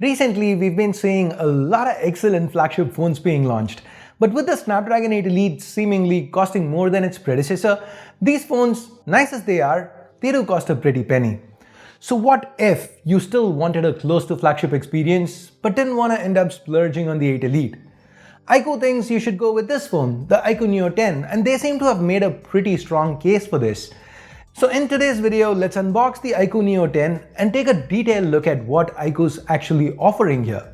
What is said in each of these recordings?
Recently, we've been seeing a lot of excellent flagship phones being launched. But with the Snapdragon 8 Elite seemingly costing more than its predecessor, these phones, nice as they are, they do cost a pretty penny. So what if you still wanted a close to flagship experience, but didn't want to end up splurging on the 8 Elite? iQOO thinks you should go with this phone, the iQOO Neo 10, and they seem to have made a pretty strong case for this. So in today's video, let's unbox the iQOO Neo 10 and take a detailed look at what iQOO's actually offering here.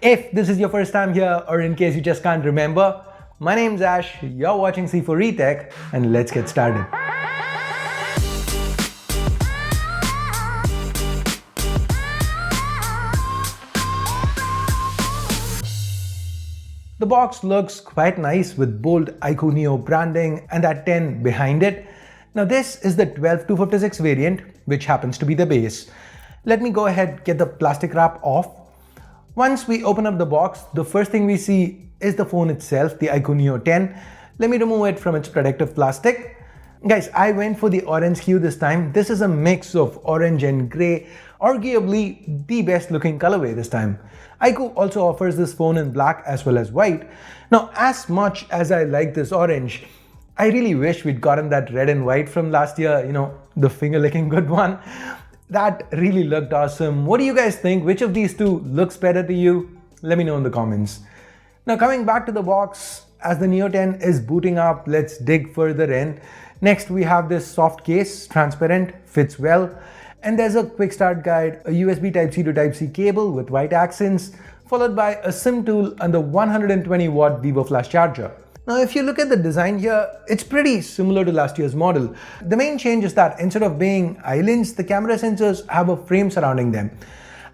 If this is your first time here, or in case you just can't remember, my name's Ash, you're watching C4E Tech, and let's get started. The box looks quite nice with bold iQOO Neo branding and that 10 behind it. Now this is the 12256 variant, which happens to be the base. Let me go ahead get the plastic wrap off. Once we open up the box, the first thing we see is the phone itself, the iQOO Neo 10. Let me remove it from its protective plastic. Guys, I went for the orange hue this time. This is a mix of orange and grey, arguably the best looking colorway this time. iQOO also offers this phone in black as well as white. Now, as much as I like this orange, I really wish we'd gotten that red and white from last year, the finger licking good one. That really looked awesome. What do you guys think? Which of these two looks better to you? Let me know in the comments. Now coming back to the box, as the Neo 10 is booting up, let's dig further in. Next we have this soft case, transparent, fits well. And there's a quick start guide, a USB Type-C to Type-C cable with white accents, followed by a SIM tool and the 120 watt Vivo flash charger. Now if you look at the design here, it's pretty similar to last year's model. The main change is that instead of being islands, the camera sensors have a frame surrounding them.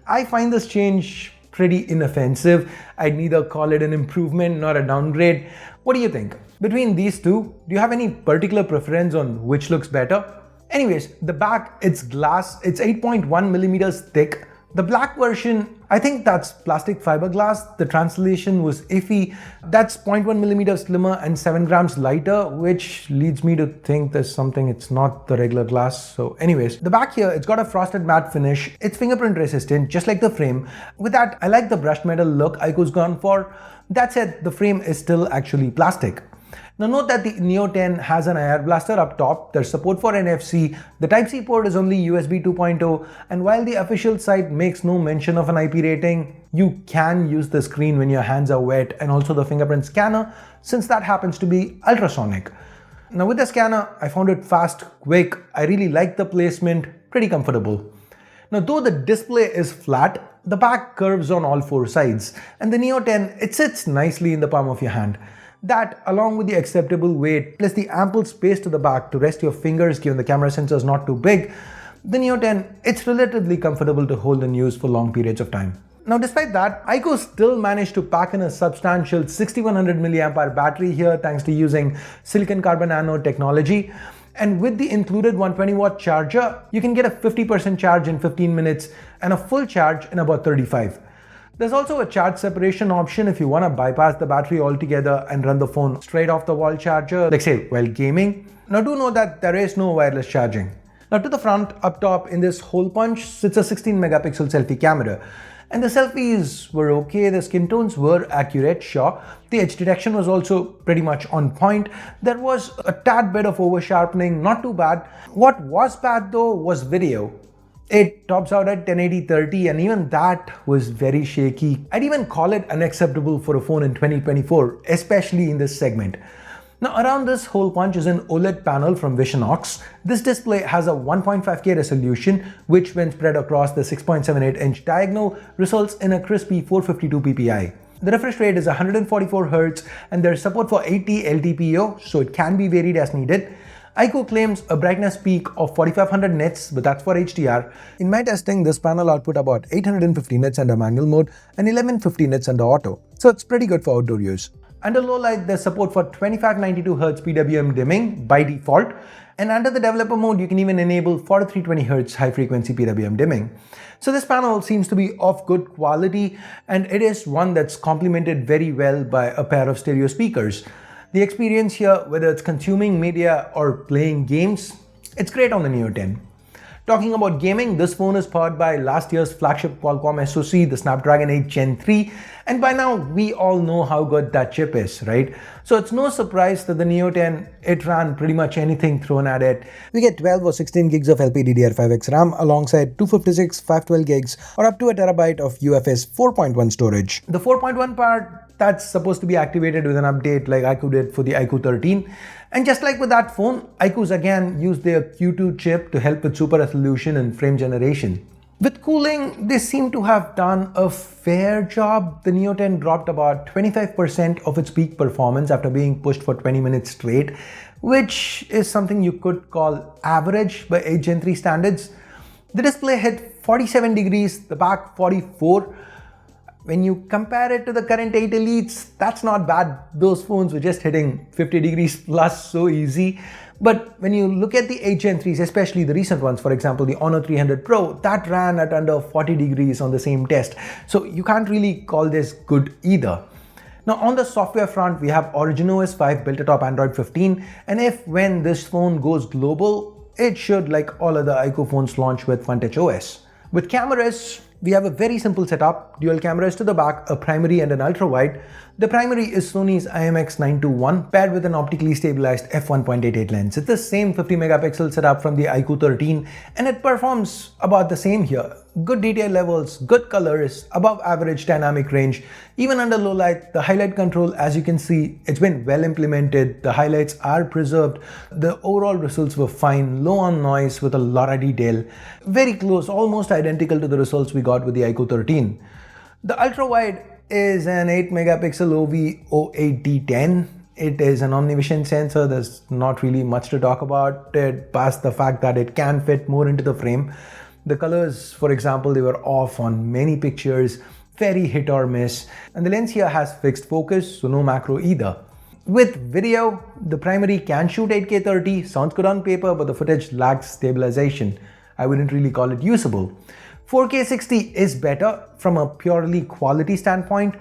I find this change pretty inoffensive. I'd neither call it an improvement nor a downgrade. What do you think? Between these two, do you have any particular preference on which looks better? Anyways, the back, it's glass, it's 8.1 millimeters thick. The black version, I think that's plastic fiberglass. The translation was iffy. That's 0.1 millimeters slimmer and 7 grams lighter, which leads me to think there's something, it's not the regular glass. So anyways, the back here, it's got a frosted matte finish. It's fingerprint resistant, just like the frame. With that, I like the brushed metal look iQOO's gone for. That said, the frame is still actually plastic. Now note that the Neo 10 has an IR blaster up top, there's support for NFC, the Type-C port is only USB 2.0, and while the official site makes no mention of an IP rating, you can use the screen when your hands are wet and also the fingerprint scanner, since that happens to be ultrasonic. Now with the scanner, I found it fast, quick, I really like the placement, pretty comfortable. Now though the display is flat, the back curves on all four sides, and the Neo 10, it sits nicely in the palm of your hand. That, along with the acceptable weight, plus the ample space to the back to rest your fingers given the camera sensor is not too big, the Neo 10, it's relatively comfortable to hold and use for long periods of time. Now despite that, iQOO still managed to pack in a substantial 6100 mAh battery here thanks to using silicon carbon anode technology. And with the included 120 watt charger, you can get a 50% charge in 15 minutes and a full charge in about 35. There's also a charge separation option if you want to bypass the battery altogether and run the phone straight off the wall charger, like say while gaming. Now do know that there is no wireless charging. Now to the front, up top in this hole punch sits a 16 megapixel selfie camera. And the selfies were okay, the skin tones were accurate, sure. The edge detection was also pretty much on point. There was a tad bit of over sharpening, not too bad. What was bad though was video. It tops out at 1080-30 and even that was very shaky. I'd even call it unacceptable for a phone in 2024, especially in this segment. Now around this hole punch is an OLED panel from Visionox. This display has a 1.5K resolution, which when spread across the 6.78-inch diagonal results in a crispy 452 ppi. The refresh rate is 144 Hz and there's support for 80 LTPO, so it can be varied as needed. iQOO claims a brightness peak of 4500 nits, but that's for HDR. In my testing, this panel output about 850 nits under manual mode and 1150 nits under auto, so it's pretty good for outdoor use. Under low light, there's support for 2592 Hz PWM dimming by default, and under the developer mode, you can even enable 4320 Hz high frequency PWM dimming. So this panel seems to be of good quality, and it is one that's complemented very well by a pair of stereo speakers. The experience here, whether it's consuming media or playing games, it's great on the Neo 10. Talking about gaming, this phone is powered by last year's flagship Qualcomm SoC, the Snapdragon 8 Gen 3, and by now we all know how good that chip is, right? So it's no surprise that the Neo 10, it ran pretty much anything thrown at it. We get 12 or 16 gigs of LPDDR5X RAM alongside 256, 512 gigs or up to a terabyte of UFS 4.1 storage. The 4.1 part, that's supposed to be activated with an update like iQOO did for the iQOO 13. And just like with that phone, iQOO's again used their Q2 chip to help with super resolution and frame generation. With cooling, they seem to have done a fair job. The Neo 10 dropped about 25% of its peak performance after being pushed for 20 minutes straight, which is something you could call average by 8 Gen 3 standards. The display hit 47 degrees, the back 44. When you compare it to the current 8 Elites, that's not bad. Those phones were just hitting 50 degrees plus so easy. But when you look at the 8 Gen 3s, especially the recent ones, for example, the Honor 300 Pro, that ran at under 40 degrees on the same test. So you can't really call this good either. Now on the software front, we have Origin OS 5 built atop Android 15. And when this phone goes global, it should, like all other iQOO phones, launch with FunTouch OS. With cameras, we have a very simple setup, dual cameras to the back, a primary and an ultra-wide. The primary is Sony's IMX921 paired with an optically stabilized f1.88 lens. It's the same 50 megapixel setup from the iQOO 13 and it performs about the same here. Good detail levels, good colors, above average dynamic range. Even under low light, the highlight control, as you can see, it's been well implemented. The highlights are preserved. The overall results were fine, low on noise with a lot of detail. Very close, almost identical to the results we got with the iQOO 13. The ultra-wide is an 8 megapixel OV08D10. It is an omnivision sensor. There's not really much to talk about it past the fact that it can fit more into the frame. The colors, for example, they were off on many pictures, very hit or miss. And the lens here has fixed focus, so no macro either. With video, the primary can shoot 8K 30, sounds good on paper, but the footage lacks stabilization. I wouldn't really call it usable. 4K 60 is better from a purely quality standpoint,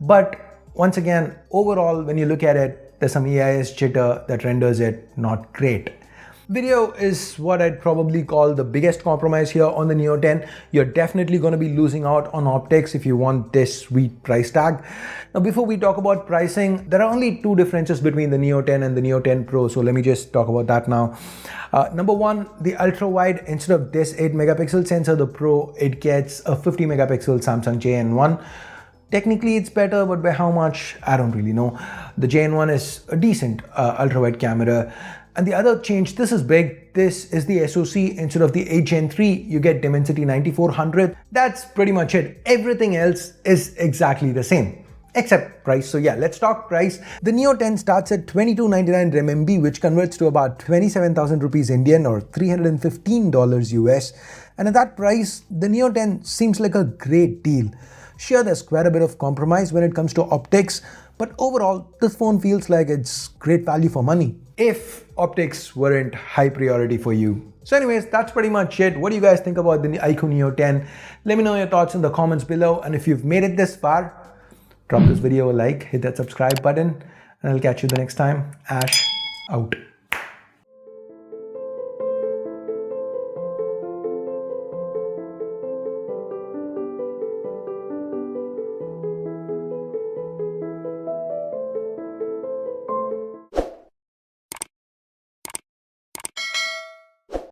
but once again, overall, when you look at it, there's some EIS jitter that renders it not great. Video is what I'd probably call the biggest compromise here on the Neo 10. You're definitely going to be losing out on optics if you want this sweet price tag. Now, before we talk about pricing, there are only two differences between the Neo 10 and the Neo 10 Pro, so let me just talk about that now. Number one, the ultra-wide, instead of this 8 megapixel sensor, the Pro, it gets a 50 megapixel Samsung JN1. Technically it's better, but by how much, I don't really know. The JN1 is a decent ultra-wide camera. And the other change, this is big, this is the SoC. Instead of the 8 Gen 3, you get Dimensity 9400. That's pretty much it. Everything else is exactly the same, except price. So yeah, let's talk price. The Neo 10 starts at 2299 RMB, which converts to about 27,000 rupees Indian or $315 US. And at that price, the Neo 10 seems like a great deal. Sure, there's quite a bit of compromise when it comes to optics, but overall, this phone feels like it's great value for money, if optics weren't high priority for you. So anyways, that's pretty much it. What do you guys think about the iQOO Neo 10? Let me know your thoughts in the comments below. And if you've made it this far, drop this video a like, hit that subscribe button, and I'll catch you the next time. Ash out.